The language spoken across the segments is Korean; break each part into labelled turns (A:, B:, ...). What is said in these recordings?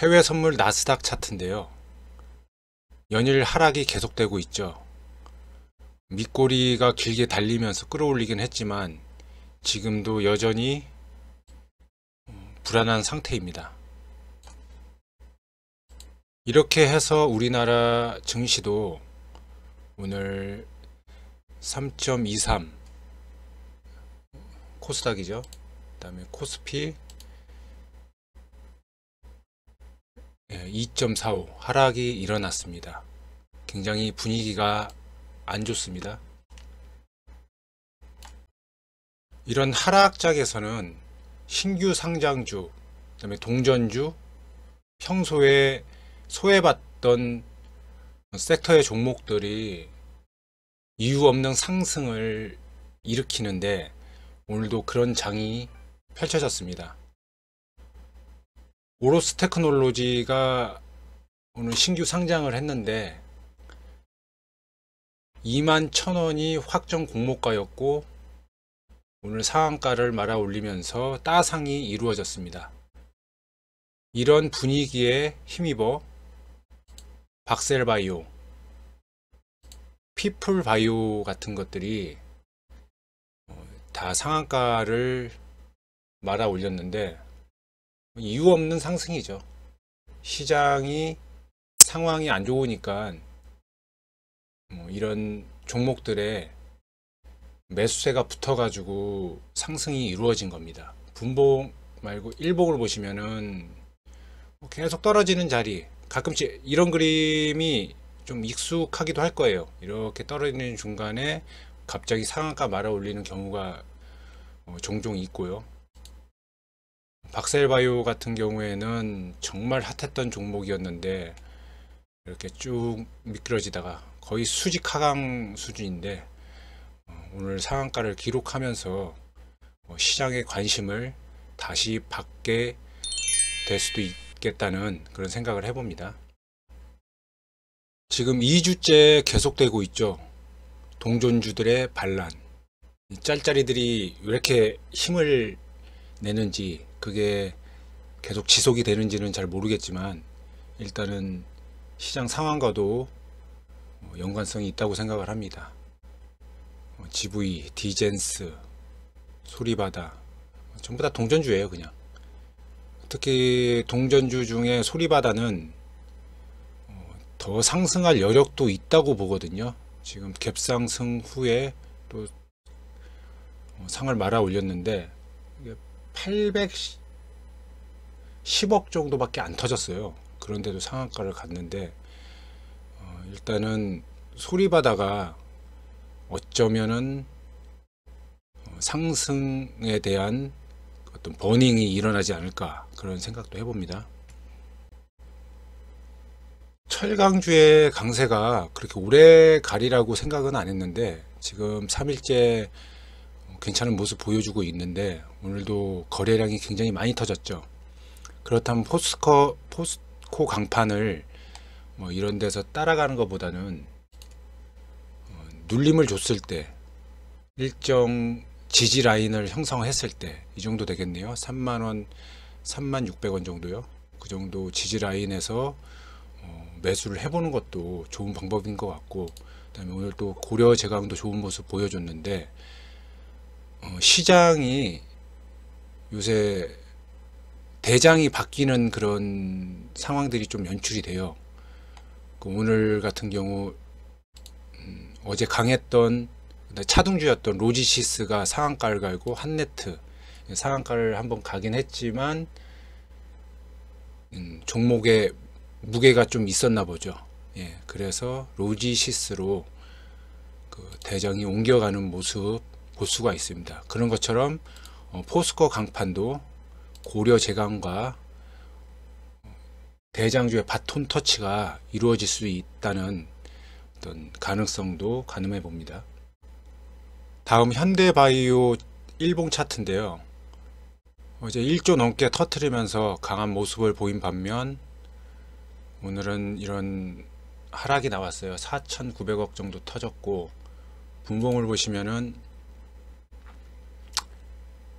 A: 해외 선물 나스닥 차트인데요. 연일 하락이 계속되고 있죠. 밑꼬리가 길게 달리면서 끌어올리긴 했지만 지금도 여전히 불안한 상태입니다. 이렇게 해서 우리나라 증시도 오늘 3.23 코스닥이죠. 그 다음에 코스피 2.45 하락이 일어났습니다. 굉장히 분위기가 안 좋습니다. 이런 하락장에서는 신규 상장주, 그다음에 동전주, 평소에 소외받던 섹터의 종목들이 이유 없는 상승을 일으키는데 오늘도 그런 장이 펼쳐졌습니다. 오로스 테크놀로지가 오늘 신규 상장을 했는데 21,000원이 확정 공모가였고 오늘 상한가를 말아 올리면서 따상이 이루어졌습니다. 이런 분위기에 힘입어 박셀바이오, 피플바이오 같은 것들이 다 상한가를 말아 올렸는데 이유 없는 상승이죠. 시장이 상황이 안 좋으니까 이런 종목들에 매수세가 붙어가지고 상승이 이루어진 겁니다. 분봉 말고 일봉을 보시면은 계속 떨어지는 자리, 가끔씩 이런 그림이 좀 익숙하기도 할 거예요. 이렇게 떨어지는 중간에 갑자기 상한가 말아 올리는 경우가 종종 있고요. 박셀바이오 같은 경우에는 정말 핫했던 종목이었는데 이렇게 쭉 미끄러지다가 거의 수직 하강 수준인데 오늘 상한가를 기록하면서 시장의 관심을 다시 받게 될 수도 있겠다는 그런 생각을 해봅니다. 지금 2주째 계속되고 있죠. 동전주들의 반란. 짤짤이들이 왜 이렇게 힘을 내는지 그게 계속 지속이 되는지는 잘 모르겠지만 일단은 시장 상황과도 연관성이 있다고 생각을 합니다. GV, 디젠스, 소리바다 전부 다 동전주예요. 그냥 특히 동전주 중에 소리바다는 더 상승할 여력도 있다고 보거든요. 지금 갭상승 후에 또 상을 말아 올렸는데 810억 정도밖에 안 터졌어요. 그런데도 상한가를 갔는데 일단은 소리바다가 어쩌면은 상승에 대한 어떤 버닝이 일어나지 않을까 그런 생각도 해봅니다. 철강주의 강세가 그렇게 오래 가리라고 생각은 안 했는데 지금 3일째 괜찮은 모습 보여주고 있는데 오늘도 거래량이 굉장히 많이 터졌죠. 그렇다면 포스코 강판을 이런 데서 따라가는 것보다는 눌림을 줬을 때 일정 지지 라인을 형성했을 때 이 정도 되겠네요. 3만원 3600원 정도요. 그 정도 지지 라인에서 매수를 해보는 것도 좋은 방법인 것 같고 그다음에 오늘 또 고려 제강도 좋은 모습 보여줬는데 시장이 요새 대장이 바뀌는 그런 상황들이 좀 연출이 돼요. 오늘 같은 경우 어제 강했던 차등주였던 로지시스가 상한가를 갈고 한네트 상한가를 한번 가긴 했지만 종목에 무게가 좀 있었나 보죠. 예, 그래서 로지시스로 그 대장이 옮겨가는 모습 볼 수가 있습니다. 그런 것처럼 포스코 강판도 고려 제강과 대장주의 바톤 터치가 이루어질 수 있다는 어떤 가능성도 가늠해 봅니다. 다음 현대바이오 일봉 차트인데요. 어제 1조 넘게 터트리면서 강한 모습을 보인 반면 오늘은 이런 하락이 나왔어요. 4,900억 정도 터졌고 분봉을 보시면은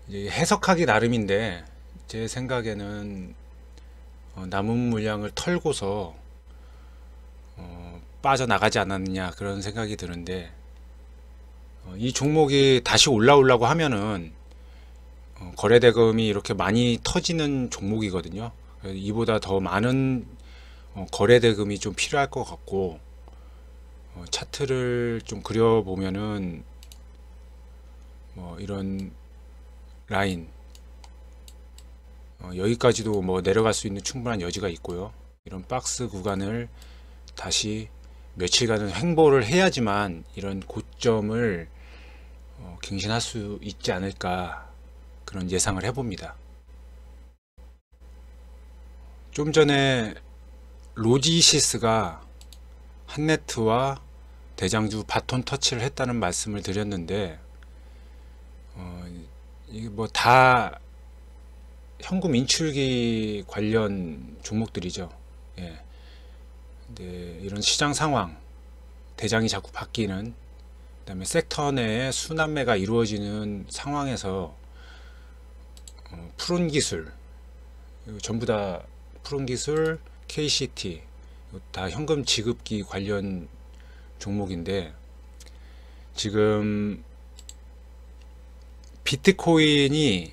A: 이제 해석하기 나름인데 제 생각에는 남은 물량을 털고서 빠져나가지 않았느냐 그런 생각이 드는데, 이 종목이 다시 올라오려고 하면은 거래대금이 이렇게 많이 터지는 종목이거든요. 이보다 더 많은 거래대금이 좀 필요할 것 같고, 차트를 좀 그려보면은 뭐 이런 라인 여기까지도 뭐 내려갈 수 있는 충분한 여지가 있고요. 이런 박스 구간을 다시 며칠간은 횡보를 해야지만 이런 고점을 갱신할 수 있지 않을까, 그런 예상을 해봅니다. 좀 전에 로지시스가 한네트와 대장주 바톤 터치를 했다는 말씀을 드렸는데, 이게 뭐 다 현금 인출기 관련 종목들이죠. 예. 근데 이런 시장 상황, 대장이 자꾸 바뀌는, 그다음에 섹터 내에 순환매가 이루어지는 상황에서 푸른 기술, 전부 다 푸른 기술, KCT 다 현금 지급기 관련 종목인데, 지금 비트코인이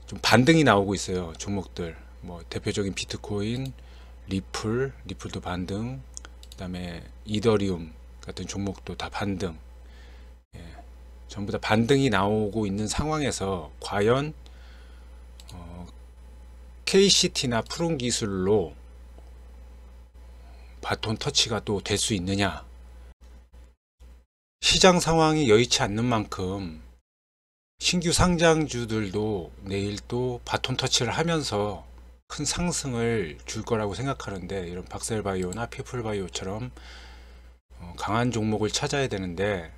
A: 좀 반등이 나오고 있어요. 종목들 뭐 대표적인 비트코인, 리플도 반등, 그다음에 이더리움 같은 종목도 다 반등. 예, 전부 다 반등이 나오고 있는 상황에서 과연 KCT나 푸른 기술로 바톤 터치가 또 될 수 있느냐. 시장 상황이 여의치 않는 만큼 신규 상장주들도 내일 또 바톤 터치를 하면서 큰 상승을 줄 거라고 생각하는데, 이런 박셀바이오나 피플바이오처럼 강한 종목을 찾아야 되는데,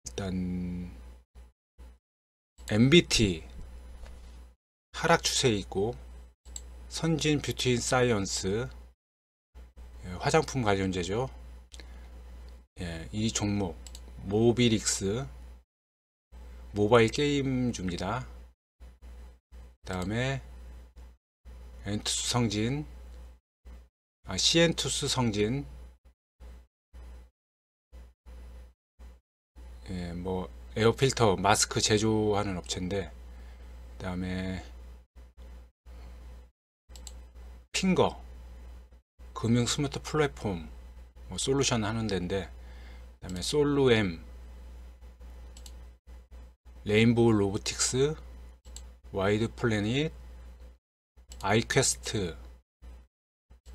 A: 일단 MBT 하락 추세에 있고, 선진 뷰티 사이언스 화장품 관련제죠. 예, 이 종목 모비릭스 모바일 게임주입니다. 다음에 엔투스 성진, 시엔투스 성진, 예, 뭐 에어필터 마스크 제조하는 업체인데, 그다음에 핑거 금융 스마트 플랫폼 뭐 솔루션 하는 데인데, 그다음에 솔루엠, 레인보우 로보틱스, 와이드 플래닛, 아이퀘스트,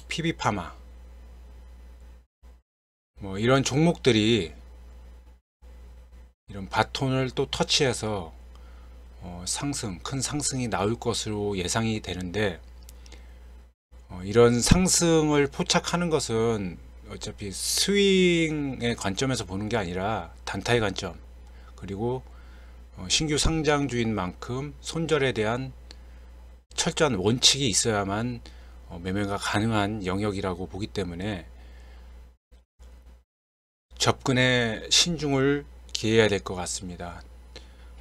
A: PB파마, 뭐 이런 종목들이 이런 바톤을 또 터치해서 큰 상승이 나올 것으로 예상이 되는데, 이런 상승을 포착하는 것은 어차피 스윙의 관점에서 보는 게 아니라 단타의 관점, 그리고 신규 상장주인 만큼 손절에 대한 철저한 원칙이 있어야만 매매가 가능한 영역이라고 보기 때문에 접근에 신중을 기해야 될 것 같습니다.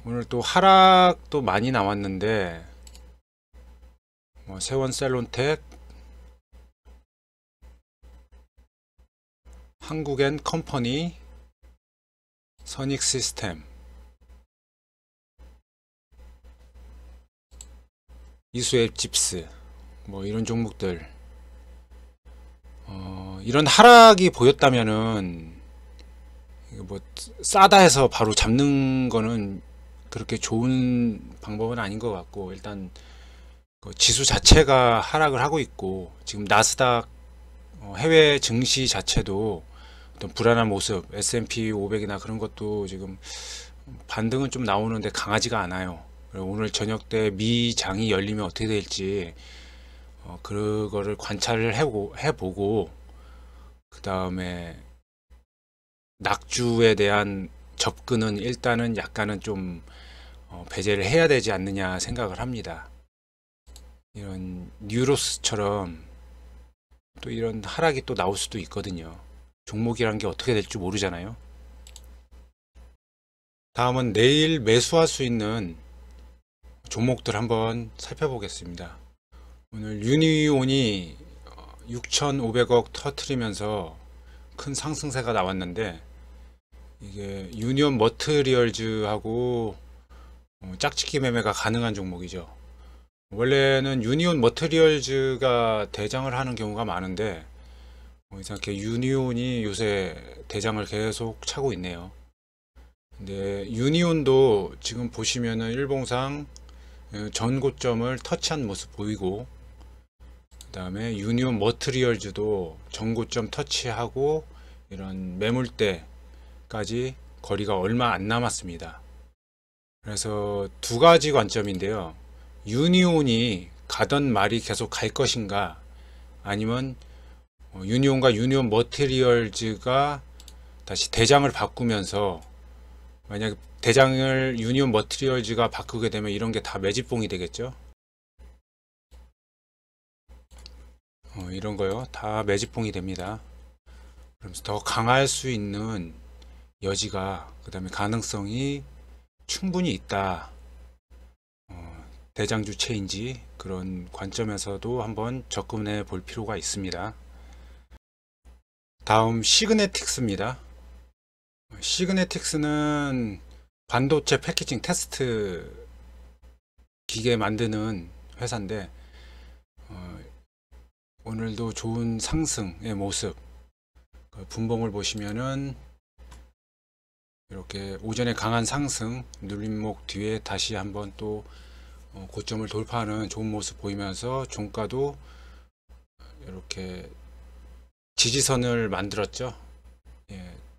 A: 오늘 또 하락도 많이 나왔는데, 세원셀론텍, 한국엔 컴퍼니, 선익시스템, 이수앱집스, 뭐 이런 종목들, 이런 하락이 보였다면은 뭐 싸다 해서 바로 잡는 거는 그렇게 좋은 방법은 아닌 것 같고, 일단 그 지수 자체가 하락을 하고 있고, 지금 나스닥 해외 증시 자체도 어떤 불안한 모습, S&P 500이나 그런 것도 지금 반등은 좀 나오는데 강하지가 않아요. 오늘 저녁 때 미장이 열리면 어떻게 될지 그거를 관찰을 해보고, 그 다음에 낙주에 대한 접근은 일단은 약간은 좀 배제를 해야 되지 않느냐 생각을 합니다. 이런 뉴로스처럼 또 이런 하락이 또 나올 수도 있거든요. 종목이란 게 어떻게 될지 모르잖아요. 다음은 내일 매수할 수 있는 종목들 한번 살펴보겠습니다. 오늘 유니온이 6,500억 터트리면서 큰 상승세가 나왔는데, 이게 유니온 머트리얼즈하고 짝짓기 매매가 가능한 종목이죠. 원래는 유니온 머트리얼즈가 대장을 하는 경우가 많은데, 이상하게 유니온이 요새 대장을 계속 차고 있네요. 근데 유니온도 지금 보시면은 일봉상 전고점을 터치한 모습 보이고, 그 다음에 유니온 머트리얼즈도 전고점 터치하고 이런 매물대까지 거리가 얼마 안 남았습니다. 그래서 두 가지 관점인데요. 유니온이 가던 말이 계속 갈 것인가, 아니면 유니온과 유니온 머티리얼즈가 다시 대장을 바꾸면서, 만약 대장을 유니온 머티리얼즈가 바꾸게 되면 이런 게 다 매집봉이 되겠죠. 이런 거요, 다 매집봉이 됩니다. 그러면서 더 강할 수 있는 여지가, 그 다음에 가능성이 충분히 있다. 대장 주체인지 그런 관점에서도 한번 접근해 볼 필요가 있습니다. 다음 시그네틱스입니다. 시그네틱스는 반도체 패키징 테스트 기계 만드는 회사인데, 오늘도 좋은 상승의 모습, 분봉을 보시면은 이렇게 오전에 강한 상승 눌림목 뒤에 다시 한번 또 고점을 돌파하는 좋은 모습 보이면서 종가도 이렇게 지지선을 만들었죠.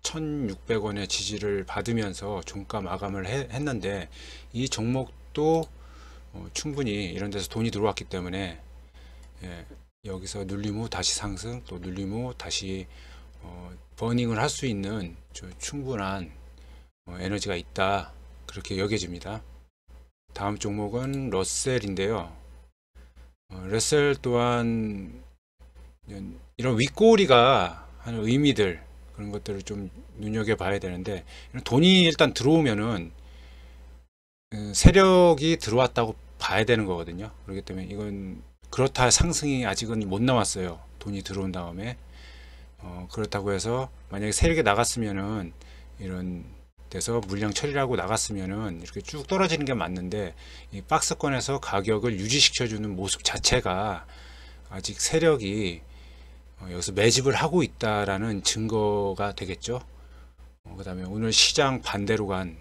A: 1600원의 지지를 받으면서 종가 마감을 했는데, 이 종목도 충분히 이런 데서 돈이 들어왔기 때문에 여기서 눌림 후 다시 상승, 또 눌림 후 다시 버닝을 할 수 있는 충분한 에너지가 있다, 그렇게 여겨집니다. 다음 종목은 러셀인데요. 러셀 또한 이런 윗꼬리가 하는 의미들, 그런 것들을 좀 눈여겨봐야 되는데, 돈이 일단 들어오면은 세력이 들어왔다고 봐야 되는 거거든요. 그렇기 때문에 이건 그렇다 상승이 아직은 못 나왔어요. 돈이 들어온 다음에 그렇다고 해서 만약에 세력이 나갔으면은, 이런 돼서 물량 처리하고 나갔으면은 이렇게 쭉 떨어지는 게 맞는데, 이 박스권에서 가격을 유지시켜주는 모습 자체가 아직 세력이 여기서 매집을 하고 있다라는 증거가 되겠죠. 그 다음에 오늘 시장 반대로 간,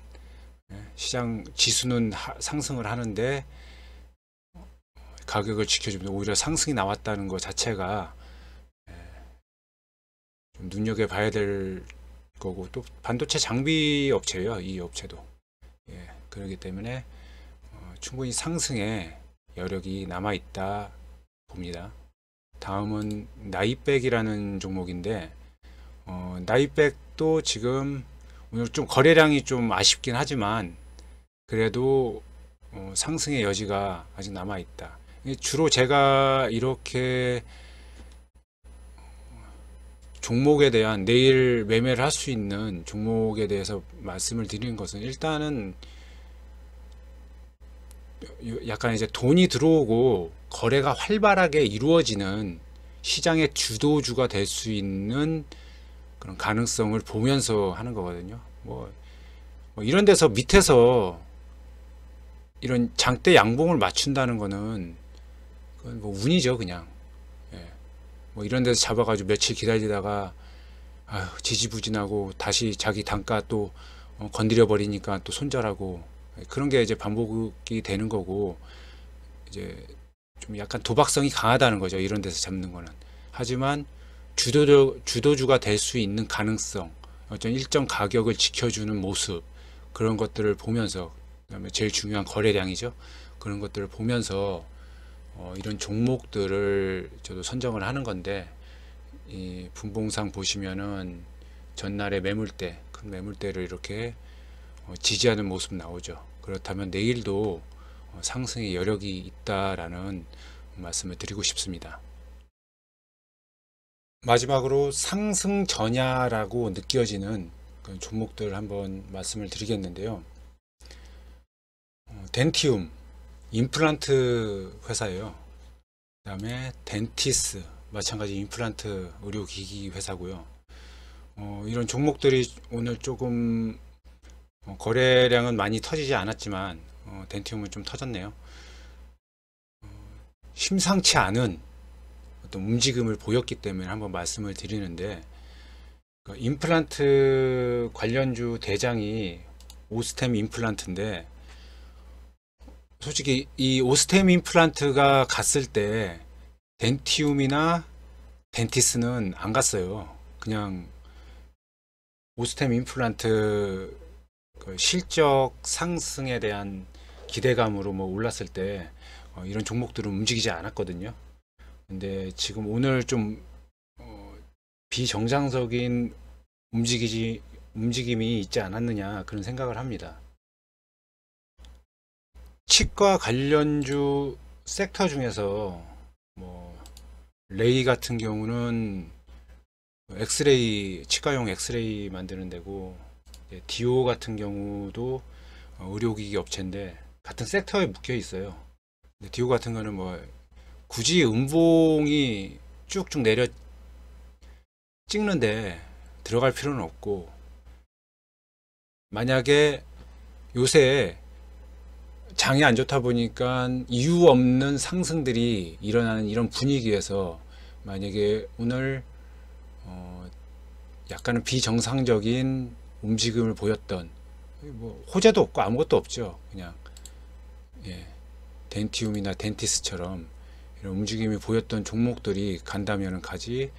A: 시장 지수는 상승을 하는데 가격을 지켜주면서 오히려 상승이 나왔다는 것 자체가 좀 눈여겨봐야 될 거고, 또 반도체 장비 업체예요, 이 업체도. 그렇기 때문에 충분히 상승의 여력이 남아 있다 봅니다. 다음은 나이백이라는 종목인데, 나이백도 지금 오늘 좀 거래량이 좀 아쉽긴 하지만 그래도 상승의 여지가 아직 남아 있다. 주로 제가 이렇게 종목에 대한, 내일 매매를 할 수 있는 종목에 대해서 말씀을 드리는 것은, 일단은 약간 이제 돈이 들어오고 거래가 활발하게 이루어지는 시장의 주도주가 될 수 있는 그런 가능성을 보면서 하는 거거든요. 뭐 이런 데서 밑에서 이런 장대 양봉을 맞춘다는 거는 그건 뭐 운이죠, 그냥. 뭐 이런 데서 잡아가지고 며칠 기다리다가 지지부진하고 다시 자기 단가 또 건드려 버리니까 또 손절하고, 그런 게 이제 반복이 되는 거고, 이제 좀 약간 도박성이 강하다는 거죠, 이런 데서 잡는 거는. 하지만 주도주가 될 수 있는 가능성, 어떤 일정 가격을 지켜주는 모습, 그런 것들을 보면서, 그다음에 제일 중요한 거래량이죠. 그런 것들을 보면서 이런 종목들을 저도 선정을 하는 건데, 이 분봉상 보시면은 전날의 매물대, 큰 매물대를 이렇게 지지하는 모습 나오죠. 그렇다면 내일도 상승의 여력이 있다라는 말씀을 드리고 싶습니다. 마지막으로 상승 전야라고 느껴지는 그런 종목들 한번 말씀을 드리겠는데요. 덴티움 임플란트 회사예요. 그다음에 덴티스, 마찬가지 임플란트 의료기기 회사고요. 이런 종목들이 오늘 조금 거래량은 많이 터지지 않았지만 덴티움은 좀 터졌네요. 심상치 않은 어떤 움직임을 보였기 때문에 한번 말씀을 드리는데, 임플란트 관련주 대장이 오스템 임플란트인데, 솔직히 이 오스템 임플란트가 갔을 때 덴티움이나 덴티스는 안 갔어요. 그냥 오스템 임플란트 그 실적 상승에 대한 기대감으로 뭐 올랐을 때 이런 종목들은 움직이지 않았거든요. 근데 지금 오늘 좀 비정상적인 움직임이 있지 않았느냐 그런 생각을 합니다. 치과 관련주 섹터 중에서 뭐 레이 같은 경우는 엑스레이, 치과용 엑스레이 만드는 데고, 디오 같은 경우도 의료기기 업체인데 같은 섹터에 묶여 있어요. 디오 같은 거는 뭐 굳이 음봉이 쭉쭉 내려 찍는데 들어갈 필요는 없고, 만약에 요새 장이 안 좋다 보니까 이유 없는 상승들이 일어나는 이런 분위기에서 만약에 오늘 약간은 비정상적인 움직임을 보였던, 뭐 호재도 없고 아무것도 없죠. 그냥 덴티움이나 덴티스처럼 이런 움직임이 보였던 종목들이 간다면은 가지,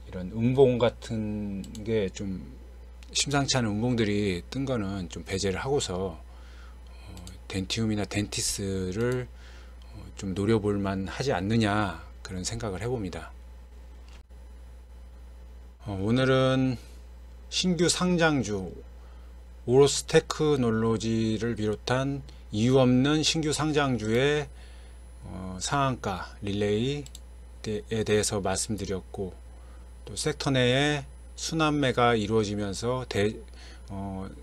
A: 이런 음봉 같은 게 좀 심상치 않은 음봉들이 뜬 거는 좀 배제를 하고서 덴티움이나 덴티스를 좀 노려볼 만 하지 않느냐 그런 생각을 해봅니다. 오늘은 신규 상장주 오로스 테크놀로지를 비롯한 이유 없는 신규 상장주의 상한가 릴레이에 대해서 말씀드렸고, 또 섹터 내에 순환매가 이루어지면서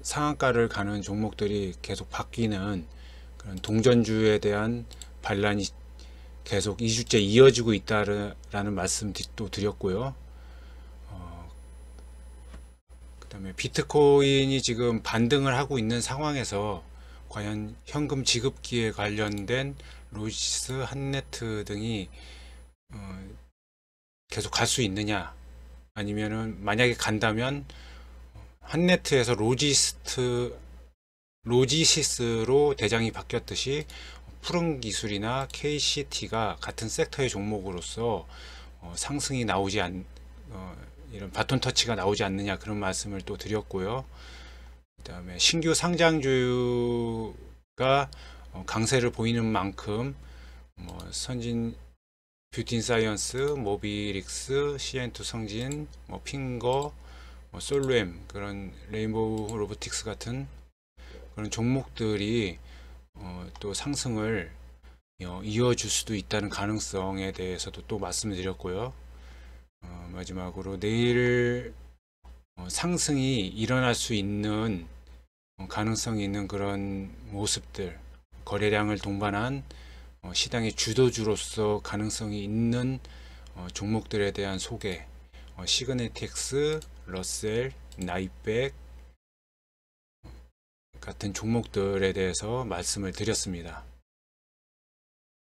A: 상한가를 가는 종목들이 계속 바뀌는 그런 동전주에 대한 반란이 계속 2주째 이어지고 있다라는 말씀 또 드렸고요. 그다음에 비트코인이 지금 반등을 하고 있는 상황에서 과연 현금 지급기에 관련된 로지스, 한네트 등이 계속 갈 수 있느냐, 아니면은 만약에 간다면 한네트에서 로지시스로 대장이 바뀌었듯이 푸른 기술이나 KCT가 같은 섹터의 종목으로서 상승이 나오지 이런 바톤 터치가 나오지 않느냐 그런 말씀을 또 드렸고요. 그 다음에 신규 상장주가 강세를 보이는 만큼 뭐 선진 뷰티인사이언스, 모비릭스, CN2 성진, 뭐 핑거, 뭐 솔루엠, 그런 레인보우 로보틱스 같은 그런 종목들이 또 상승을 이어줄 수도 있다는 가능성에 대해서도 또 말씀을 드렸고요. 마지막으로 내일 상승이 일어날 수 있는 가능성이 있는 그런 모습들, 거래량을 동반한 시장의 주도주로서 가능성이 있는 종목들에 대한 소개, 시그네틱스, 러셀, 나이백 같은 종목들에 대해서 말씀을 드렸습니다.